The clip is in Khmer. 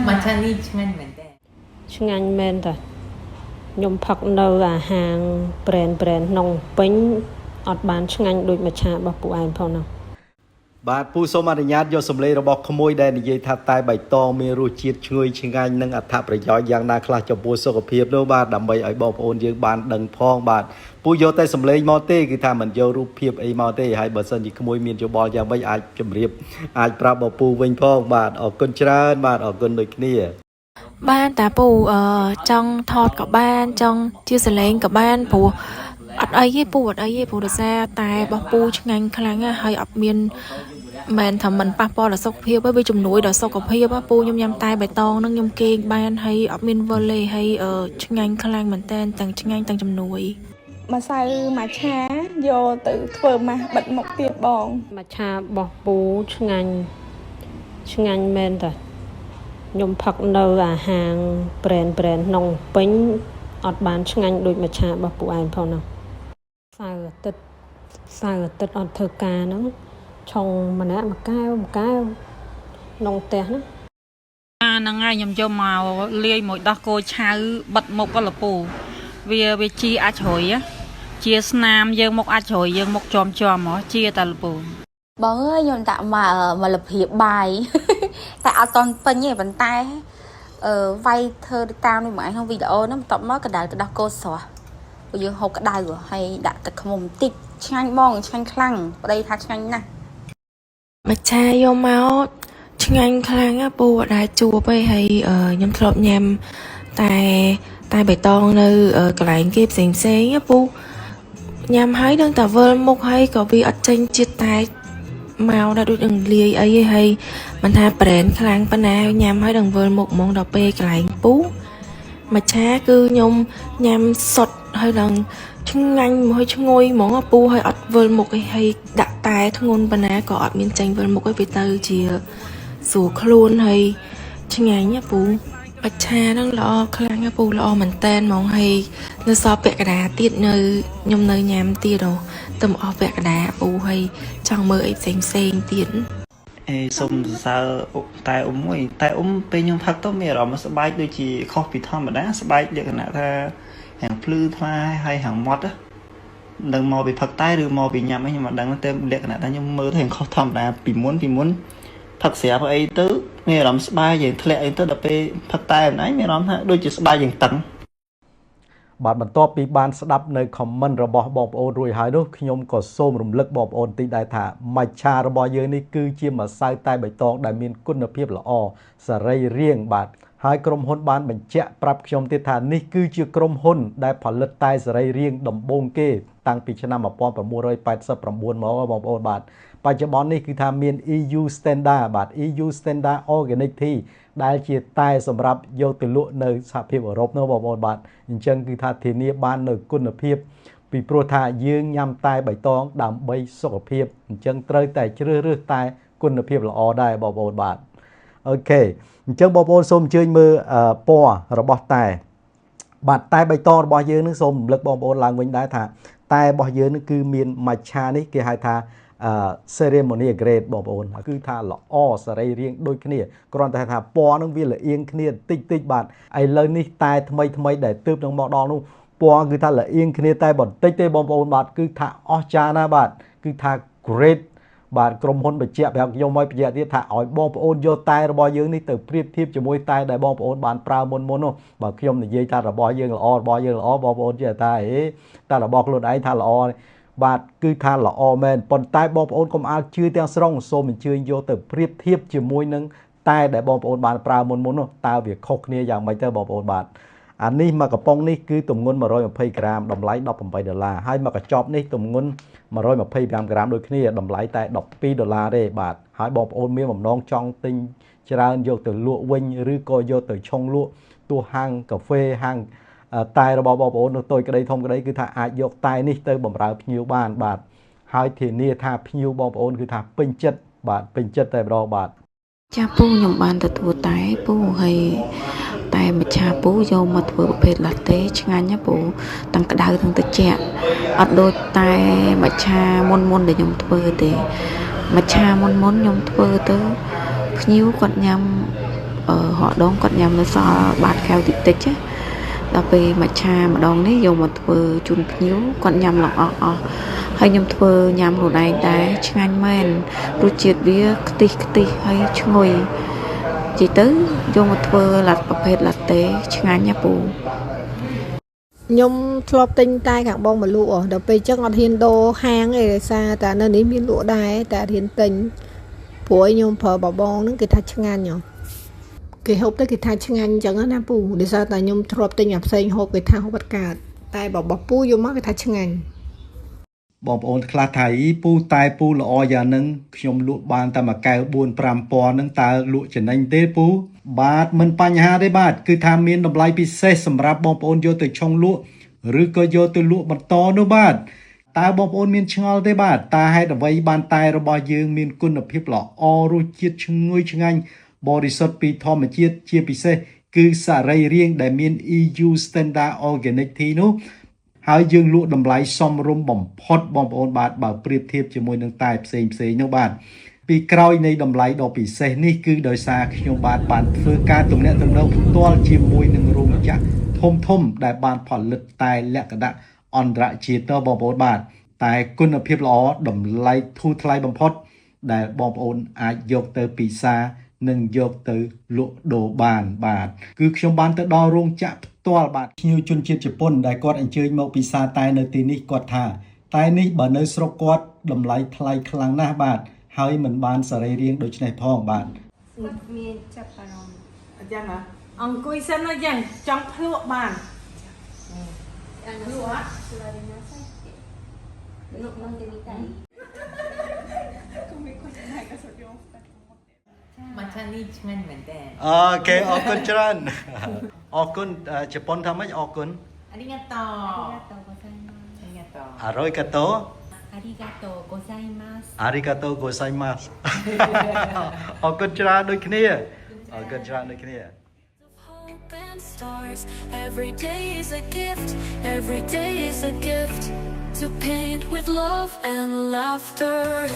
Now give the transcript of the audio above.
มันช่างนี่ช่างเหมือนแต่ឆ្ងាញ់មែនតាខ្ញុំផឹកនៅអាហាងbrand ក្នុងពេញអត់បានឆ្ងាញ់ដូចមច្ឆារបស់ពួកឯងផងណាបាទពូសូមអនុញ្ញាតយកសម្លេងរបស់ក្មួយដែលនិយាយថាតែបៃតងមានរសជាតិឈ្ងុយឆ្ងាញ់និងអត្ថប្រយោជន៍យ៉ាងណាខ្លះចំពោះសុខភាពនោះបាទដើម្បីឲ្យបងប្អូនយើងបានដឹងផងបាទពូយកតែសម្លេងមកទេគឺថាមិនយករូបភាពអីមកទេហើយបើសិនជាក្មួយមានយោបល់យ៉ាងម៉េចអាចជម្រាបអាចប្រាប់បងពូវិញផងបាទអរគុណច្រើនបាទអរគុណដូចគ្នាបានតាពូចង់ថតក៏បានចង់ជាសលេងក៏បានព្រោះអត់អីទេពូអត់អីទេព្រោះដោយសារតែរបស់ពូឆ្ងាញ់ខ្លាំងហើយអត់មានមិនថាមិនប៉ះពាល់ដល់សុខភាពទេវាជំនួយដល់សុខភាពពូខ្ញុំញ៉ាំតែបៃតងហ្នឹងខ្ញុំគេងបានហើយអត់មានវល់ទេហើយឆ្ងាញ់ខ្លាំងមែនតើទាំងឆ្ងាញ់ទាំងជំនួយម្សៅម៉ាឆាយកទៅធ្វើម៉ាស់បិទមុខទៀតបងមច្ឆារបស់ពូឆ្ងាញ់មែនតាខ្ញុំផឹកនៅអាហាងbrand ក្នុងពេញអត់បានឆ្ងាញ់ដូចមច្ឆារបស់ពួកឯងផងណាសៅរ៍អាទិត្យអត់ធ្វើការហ្នឹងឆុងម្នាក់មួយកែវក្នុងផ្ទះណាហ្នឹងហើយខ្ញុំយកមកលាយមួយដោះគោឆៅបិទមុខលពូវាជាអាចជ្រុយជាស្នាមយើងមុខអាចជ្រុយយើងមុខជាប់ហ៎ជាតាលពូបងអើយខ្ញុំដាក់មកលភាពបាយតែអត់តន់ពេញទេប៉ុន្តែវាយធ្វើតាមនេះមកឯងក្នុងវីដេអូហ្នឹងបន្ទាប់មកកដៅទៅដោះគោស្រស់ព្រោះយើងហូបក្ដៅហើយដាក់ទឹកខ្មុំបន្តិចឆ្ងាញ់បងឆ្ងាញ់ខ្លាំងប្តីថាឆ្ងាញ់ណាស់មច្ឆាយកមកឆ្ងាញ់ខ្លាំងពូអត់ដែរជួបទេហើយខ្ញុំធ្លាប់ញ៉ាំតែបៃតងនៅកន្លែងគេផ្សេងពូញ៉ាំហើយនឹងតែវិលមុខហើយក៏វាអត់ចេញជាតិតែមកដល់ដូចនឹងលាយអីហើយមិនថាប្រេនខ្លាំងប៉ុណ្ណាញ៉ាំហើយនឹងវិលមុខហ្មងដល់ពេលកន្លែងពូមច្ឆាគឺខ្ញុំញ៉ាំសុតហើយនឹងឆ្ងាញ់មកឈ្ងុយហ្មងពូហើយអត់វិលមុខអីហើយដាក់តែធ្ងន់ប៉ុណ្ណាក៏អត់មានចេញវិលមុខអីវាទៅជាស្រួលខ្លួនហើយឆ្ងាញ់ពូមច្ឆាហ្នឹងល្អខ្លាំងពូល្អមែនតែនហ្មងហើយនៅសល់ពាក់កណ្ដាលទៀតនៅខ្ញុំនៅញ៉ាំទៀតទៅអស់ពាក់កណ្ដាលពូហើយចង់មើលអីផ្សេងទៀតសូមសរសើរតែមួយតែពេលខ្ញុំផឹកទៅមានអារម្មណ៍សប្បាយដូចជាខុសពីធម្មតាសប្បាយលក្ខណៈថាហាងភ្លឺថ្លាហើយហាងម៉ត់នឹងមកពីផឹកតែឬមកពីញ៉ាំអីខ្ញុំមិនដឹងទេលក្ខណៈថាខ្ញុំមើលទៅខុសធម្មតាពីមុនផឹកស្រាប់អីទៅមានអារម្មណ៍ស្បាយយើងធ្លាក់អីទៅដល់ពេលផឹកតែម្នាក់មានអារម្មណ៍ថាដូចជាស្បាយយ៉ាងតឹងបាទបន្ទាប់ពីបានស្ដាប់នៅ comment របស់បងប្អូនរួចហើយនោះខ្ញុំក៏សូមរំលឹកបងប្អូនតិចដែរថាមច្ឆារបស់យើងនេះគឺជាម្សៅតែបៃតងដែលមានគុណភាពល្អសរីរាង្គបាទហើយក្រុមហ៊ុនបានបញ្ជាក់ប្រាប់ខ្ញុំទៀតថានេះគឺជាក្រុមហ៊ុនដែលផលិតតែសរីរាង្គដំបូងគេតាំងពីឆ្នាំ1989មកបងប្អូនបាទបច្ចុប្បន្ននេះគឺថាមាន EU standard បាទ EU standard organic tea ដែលជាតែសម្រាប់យកទៅលក់នៅសហភាពអឺរ៉ុបនោះបងប្អូនបាទអញ្ចឹងគឺថាធានាបាននៅគុណភាពពីព្រោះថាយើងញ៉ាំតែបៃតងដើម្បីសុខភាពអញ្ចឹងត្រូវតែជ្រើសរើសតែគុណភាពល្អដែរបងប្អូនបាទអូខេអញ្ចឹងបងប្អូនសូមអញ្ជើញមើលពណ៌របស់តែបាទតែបៃតងរបស់យើងនឹងសូមរំលឹកបងប្អូនឡើងវិញដែរថាតែរបស់យើងនឹងគឺមានមច្ឆានេះគេហៅថាceremony grade បងប្អូនគឺថាល្អសរីរាង្គដូចគ្នាគ្រាន់តែថាពណ៌នឹងវាលៀងគ្នាតិចបាទឥឡូវនេះតែថ្មីដែលទើបនឹងមកដល់នោះពណ៌គឺថាលៀងគ្នាតែបន្តិចទេបងប្អូនបាទគឺថាអស្ចារ្យណាស់បាទគឺថា grade បាទក្រុមហ៊ុនបញ្ជាក់ប្រាប់ខ្ញុំមកបញ្ជាក់ទៀតថាឲ្យបងប្អូនយកតែរបស់យើងនេះទៅប្រៀបធៀបជាមួយតែដែលបងប្អូនបានប្រើមុននោះបើខ្ញុំនិយាយថារបស់យើងល្អបងប្អូនជឿថាតែរបស់ខ្លួនឯងថាល្អបាទគឺថាល្អមែនប៉ុន្តែបងប្អូនកុំអាចជឿទាំងស្រុងសូមអញ្ជើញយកទៅប្រៀបធៀបជាមួយនឹងតែដែលបងប្អូនបានប្រើមុននោះតើវាខុសគ្នាយ៉ាងម៉េចទៅបងប្អូនបាទអានេះមួយកំប៉ុងនេះគឺទម្ងន់120ក្រាមតម្លៃ$18ហើយមួយកញ្ចប់នេះទម្ងន់125ក្រាមដូចគ្នាតម្លៃតែ$12ទេបាទហើយបងប្អូនមានបំណងចង់ទិញច្រើនយកទៅលក់វិញឬក៏យកទៅឆុងលក់ទោះហាងកាហ្វេហាងតែរបស់បងប្អូននោះតូចក្តីធំក្តីគឺថាអាចយកតែនេះទៅបម្រើភ្ញៀវបានបាទហើយធានាថាភ្ញៀវបងប្អូនគឺថាពេញចិត្តបាទពេញចិត្តតែម្ដងបាទចាពូខ្ញុំបានទទួលតែពូហើយតែមច្ឆាពូយកមកធ្វើប្រភេទឡាតេឆ្ងាញ់ណាពូទាំងក្តៅទាំងត្រជាក់អត់ដូចតែមច្ឆាមុនដែលខ្ញុំធ្វើទេមច្ឆាមុនខ្ញុំធ្វើទៅភ្ញៀវគាត់ញ៉ាំ họ đónគាត់ញ៉ាំនៅសល់បាតកែវតិចតិចណាដល់ពេលមកឆាម្ដងនេះយកមកធ្វើជូនភ្ញៀវគាត់ញ៉ាំឡើងអស់ហើយខ្ញុំធ្វើញ៉ាំខ្លួនឯងដែរឆ្ងាញ់មែនរសជាតិវាខ្ទិះហើយឈ្ងុយនិយាយទៅយកមកធ្វើឡាត់ប្រភេទឡាតេឆ្ងាញ់ណាពូ ខ្ញុំធ្លាប់ទិញតែខាងបងមកលក់ដល់ពេលចឹងអត់ហ៊ានដូរហាងទេដោយសារតែនៅនេះមានលក់ដែរតែអត់ហ៊ានទិញព្រោះខ្ញុំប្រើបបងហ្នឹងគេថាឆ្ងាញ់គេហូបទៅគេថាឆ្ងាញ់ចឹងណាពូដោយសារតែខ្ញុំធ្លាប់ទិញអាផ្សេងហូបគេថាហូបអត់កើតតែរបស់ពូយកមកគេថាឆ្ងាញ់ បងប្អូនខ្លះថាពូតែពូល្អយ៉ាងហ្នឹងខ្ញុំលក់បានតែមួយកែវ 4-5 ពណ៌ហ្នឹងតើលក់ចំណេញទេពូបាទមិនបញ្ហាទេបាទគឺថាមានតម្លៃពិសេសសម្រាប់បងប្អូនយកទៅឆុងលក់ឬក៏យកទៅលក់បន្តនោះបាទតើបងប្អូនមានឆ្ងល់ទេបាទតើហេតុអ្វីបានតែរបស់យើងមានគុណភាពល្អរសជាតិឈ្ងុយឆ្ងាញ់បរិសុទ្ធពីធម្មជាតិជាពិសេសគឺសរីរាង្គដែលមាន EU Standard Organic Tea នោះហើយយើងលក់តម្លៃសមរម្យបំផុតបងប្អូនបាទបើប្រៀបធៀបជាមួយនឹងតែផ្សេងនោះបាទពីក្រោយនៃតម្លៃដ៏ពិសេសនេះគឺដោយសារខ្ញុំបាទបានធ្វើការទំនាក់ទំនងផ្ទាល់ជាមួយនឹងរោងចក្រធំដែលបានផលិតតែលក្ខណៈអន្តរជាតិបងប្អូនបាទតែគុណភាពល្អតម្លៃធូរថ្លៃបំផុតដែលបងប្អូនអាចយកទៅពិសានិងយកទៅលក់ដូរបានបាទគឺខ្ញុំបានទៅដល់រោងចក្រផ្ទាល់បាទភ្ញៀវជនជាតិជប៉ុនដែលគាត់អញ្ជើញមកពិសាតែនៅទីនេះគាត់ថាតែនេះបើនៅស្រុកគាត់តម្លៃថ្លៃខ្លាំងណាស់បាទហើយមិនបានសរីរាង្គដូចនេះផងបាទមានចាប់អារម្មណ៍អញ្ចឹងហ៎អង្គុយសិនអញ្ចឹងចង់ភ្លក់បានភ្លក់អត់มัทฉะនេះឆ្ងាញ់មែនតើ អូខេអរគុណច្រើនអរគុណជប៉ុនថាម៉េចអរគុណ ありがとうありがとうអារ៉ុយកាតូ ありがとうございます អារីកាតូកូសៃម៉ាសអរគុណច្រើនដូចគ្នាអរគុណច្រើនដូចគ្នា Every day is a gift, every day is a gift to paint with love and laughter.